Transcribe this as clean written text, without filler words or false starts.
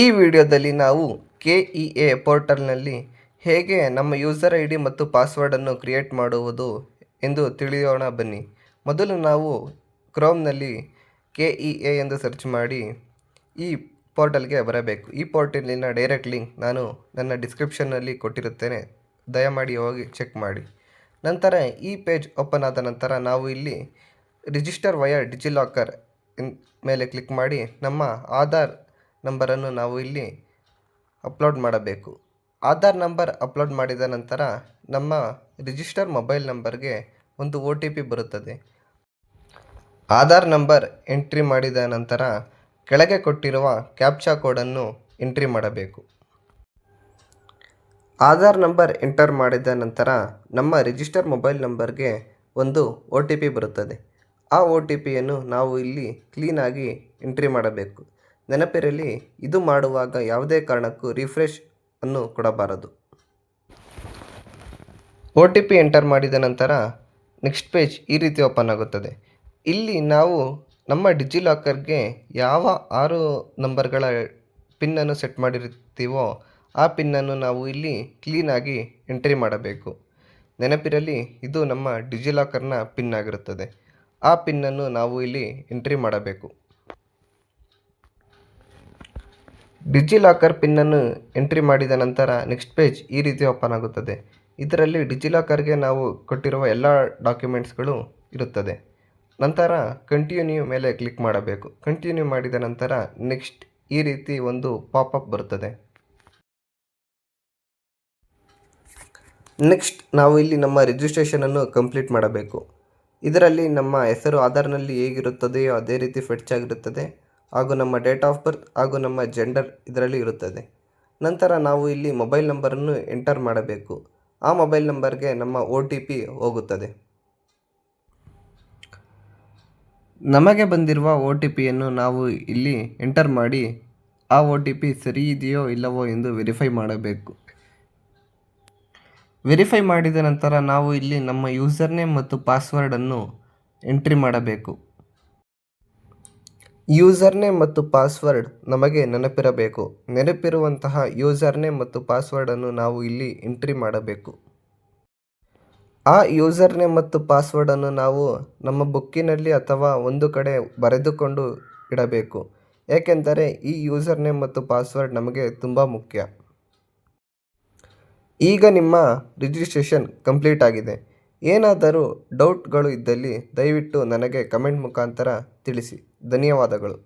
ಈ ವಿಡಿಯೋದಲ್ಲಿ ನಾವು KEA ಪೋರ್ಟಲ್ನಲ್ಲಿ ಹೇಗೆ ನಮ್ಮ ಯೂಸರ್ ID ಮತ್ತು ಪಾಸ್ವರ್ಡನ್ನು ಕ್ರಿಯೇಟ್ ಮಾಡುವುದು ಎಂದು ತಿಳಿಯೋಣ ಬನ್ನಿ. ಮೊದಲು ನಾವು ಕ್ರೋಮ್ನಲ್ಲಿ KEA ಎಂದು ಸರ್ಚ್ ಮಾಡಿ ಈ ಪೋರ್ಟಲ್ಗೆ ಬರಬೇಕು. ಈ ಪೋರ್ಟಲಿನ ಡೈರೆಕ್ಟ್ ಲಿಂಕ್ ನಾನು ನನ್ನ ಡಿಸ್ಕ್ರಿಪ್ಷನ್ನಲ್ಲಿ ಕೊಟ್ಟಿರುತ್ತೇನೆ, ದಯಮಾಡಿ ಹೋಗಿ ಚೆಕ್ ಮಾಡಿ. ನಂತರ ಈ ಪೇಜ್ ಓಪನ್ ಆದ ನಂತರ ನಾವು ಇಲ್ಲಿ ರಿಜಿಸ್ಟರ್ ವಯಾ ಡಿಜಿಲಾಕರ್ ಮೇಲೆ ಕ್ಲಿಕ್ ಮಾಡಿ ನಮ್ಮ ಆಧಾರ್ ನಂಬರನ್ನು ನಾವು ಇಲ್ಲಿ ಅಪ್ಲೋಡ್ ಮಾಡಬೇಕು. ಆಧಾರ್ ನಂಬರ್ ಅಪ್ಲೋಡ್ ಮಾಡಿದ ನಂತರ ನಮ್ಮ ರಿಜಿಸ್ಟರ್ ಮೊಬೈಲ್ ನಂಬರ್ಗೆ ಒಂದು OTP ಬರುತ್ತದೆ. ಆಧಾರ್ ನಂಬರ್ ಎಂಟ್ರಿ ಮಾಡಿದ ನಂತರ ಕೆಳಗೆ ಕೊಟ್ಟಿರುವ ಕ್ಯಾಪ್ಚಾ ಕೋಡನ್ನು ಎಂಟ್ರಿ ಮಾಡಬೇಕು. ಆಧಾರ್ ನಂಬರ್ ಎಂಟರ್ ಮಾಡಿದ ನಂತರ ನಮ್ಮ ರಿಜಿಸ್ಟರ್ ಮೊಬೈಲ್ ನಂಬರ್ಗೆ ಒಂದು OTP ಬರುತ್ತದೆ. ಆ OTPಯನ್ನು ನಾವು ಇಲ್ಲಿ ಕ್ಲೀನಾಗಿ ಎಂಟ್ರಿ ಮಾಡಬೇಕು. ನೆನಪಿರಲಿ, ಇದು ಮಾಡುವಾಗ ಯಾವುದೇ ಕಾರಣಕ್ಕೂ ರಿಫ್ರೆಶ್ ಅನ್ನು ಕೊಡಬಾರದು. OTP ಎಂಟರ್ ಮಾಡಿದ ನಂತರ ನೆಕ್ಸ್ಟ್ ಪೇಜ್ ಈ ರೀತಿ ಓಪನ್ ಆಗುತ್ತದೆ. ಇಲ್ಲಿ ನಾವು ನಮ್ಮ ಡಿಜಿಲಾಕರ್ಗೆ ಯಾವ 6 ನಂಬರ್ಗಳ ಪಿನ್ನನ್ನು ಸೆಟ್ ಮಾಡಿರ್ತೀವೋ ಆ ಪಿನ್ನನ್ನು ನಾವು ಇಲ್ಲಿ ಕ್ಲೀನಾಗಿ ಎಂಟ್ರಿ ಮಾಡಬೇಕು. ನೆನಪಿರಲಿ, ಇದು ನಮ್ಮ ಡಿಜಿಲಾಕರ್ನ ಪಿನ್ ಆಗಿರುತ್ತದೆ. ಆ ಪಿನ್ನನ್ನು ನಾವು ಇಲ್ಲಿ ಎಂಟ್ರಿ ಮಾಡಬೇಕು. ಡಿಜಿಲಾಕರ್ ಪಿನ್ನನ್ನು ಎಂಟ್ರಿ ಮಾಡಿದ ನಂತರ ನೆಕ್ಸ್ಟ್ ಪೇಜ್ ಈ ರೀತಿ ಓಪನ್ ಆಗುತ್ತದೆ. ಇದರಲ್ಲಿ ಡಿಜಿಲಾಕರ್ಗೆ ನಾವು ಕೊಟ್ಟಿರುವ ಎಲ್ಲ ಡಾಕ್ಯುಮೆಂಟ್ಸ್ಗಳು ಇರುತ್ತದೆ. ನಂತರ ಕಂಟಿನ್ಯೂ ಮೇಲೆ ಕ್ಲಿಕ್ ಮಾಡಬೇಕು. ಕಂಟಿನ್ಯೂ ಮಾಡಿದ ನಂತರ ನೆಕ್ಸ್ಟ್ ಈ ರೀತಿ ಒಂದು ಪಾಪಪ್ ಬರುತ್ತದೆ. ನೆಕ್ಸ್ಟ್ ನಾವು ಇಲ್ಲಿ ನಮ್ಮ ರಿಜಿಸ್ಟ್ರೇಷನನ್ನು ಕಂಪ್ಲೀಟ್ ಮಾಡಬೇಕು. ಇದರಲ್ಲಿ ನಮ್ಮ ಹೆಸರು ಆಧಾರ್ನಲ್ಲಿ ಹೇಗಿರುತ್ತದೆಯೋ ಅದೇ ರೀತಿ ಫೆಚ್ ಆಗಿರುತ್ತದೆ, ಹಾಗೂ ನಮ್ಮ ಡೇಟ್ ಆಫ್ ಬರ್ತ್ ಹಾಗೂ ನಮ್ಮ ಜೆಂಡರ್ ಇದರಲ್ಲಿ ಇರುತ್ತದೆ. ನಂತರ ನಾವು ಇಲ್ಲಿ ಮೊಬೈಲ್ ನಂಬರನ್ನು ಎಂಟರ್ ಮಾಡಬೇಕು. ಆ ಮೊಬೈಲ್ ನಂಬರ್ಗೆ ನಮ್ಮ OTP ಹೋಗುತ್ತದೆ. ನಮಗೆ ಬಂದಿರುವ OTPಯನ್ನು ನಾವು ಇಲ್ಲಿ ಎಂಟರ್ ಮಾಡಿ ಆ OTP ಸರಿ ಇದೆಯೋ ಇಲ್ಲವೋ ಎಂದು ವೆರಿಫೈ ಮಾಡಬೇಕು. ವೆರಿಫೈ ಮಾಡಿದ ನಂತರ ನಾವು ಇಲ್ಲಿ ನಮ್ಮ ಯೂಸರ್ ನೇಮ್ ಮತ್ತು ಪಾಸ್ವರ್ಡನ್ನು ಎಂಟ್ರಿ ಮಾಡಬೇಕು. ಯೂಸರ್ ನೇಮ್ ಮತ್ತು ಪಾಸ್ವರ್ಡ್ ನಮಗೆ ನೆನಪಿರಬೇಕು. ನೆನಪಿರುವಂತಹ ಯೂಸರ್ ನೇಮ್ ಮತ್ತು ಪಾಸ್ವರ್ಡನ್ನು ನಾವು ಇಲ್ಲಿ ಎಂಟ್ರಿ ಮಾಡಬೇಕು. ಆ ಯೂಸರ್ ನೇಮ್ ಮತ್ತು ಪಾಸ್ವರ್ಡನ್ನು ನಾವು ನಮ್ಮ ಬುಕ್ಕಿನಲ್ಲಿ ಅಥವಾ ಒಂದು ಕಡೆ ಬರೆದುಕೊಂಡು ಇಡಬೇಕು. ಏಕೆಂದರೆ ಈ ಯೂಸರ್ ನೇಮ್ ಮತ್ತು ಪಾಸ್ವರ್ಡ್ ನಮಗೆ ತುಂಬ ಮುಖ್ಯ. ಈಗ ನಿಮ್ಮ ರಿಜಿಸ್ಟ್ರೇಷನ್ ಕಂಪ್ಲೀಟ್ ಆಗಿದೆ. ಏನಾದರೂ ಡೌಟ್ಗಳು ಇದ್ದಲ್ಲಿ ದಯವಿಟ್ಟು ನನಗೆ ಕಮೆಂಟ್ ಮುಖಾಂತರ ತಿಳಿಸಿ. ಧನ್ಯವಾದಗಳು.